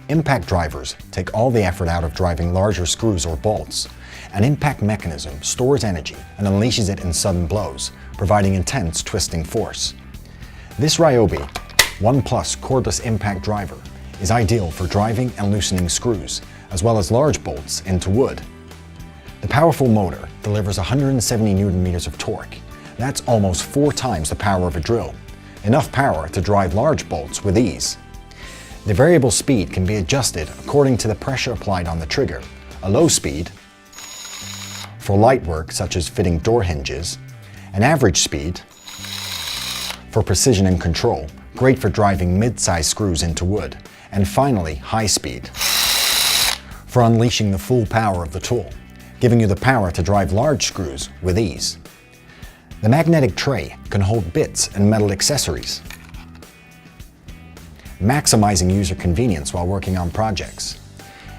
Impact drivers take all the effort out of driving larger screws or bolts. An impact mechanism stores energy and unleashes it in sudden blows, providing intense twisting force. This Ryobi 1 Plus cordless impact driver is ideal for driving and loosening screws, as well as large bolts into wood. The powerful motor delivers 170 Nm of torque. That's almost 4 times the power of a drill, enough power to drive large bolts with ease. The variable speed can be adjusted according to the pressure applied on the trigger. A low speed for light work such as fitting door hinges, an average speed for precision and control, great for driving mid-sized screws into wood, and finally high speed for unleashing the full power of the tool, giving you the power to drive large screws with ease. The magnetic tray can hold bits and metal accessories, maximizing user convenience while working on projects.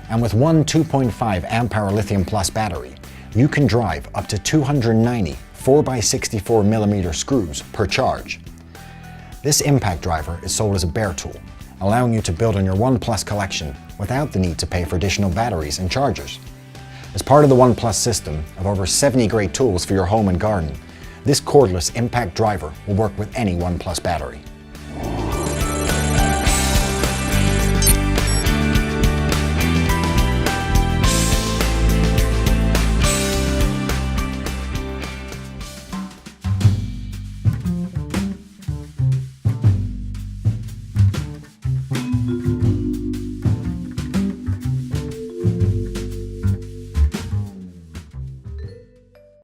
And with one 2.5 amp-hour lithium plus battery, you can drive up to 290 4x64mm screws per charge. This impact driver is sold as a bare tool, allowing you to build on your One Plus collection without the need to pay for additional batteries and chargers. As part of the One Plus system of over 70 great tools for your home and garden, this cordless impact driver will work with any One Plus battery.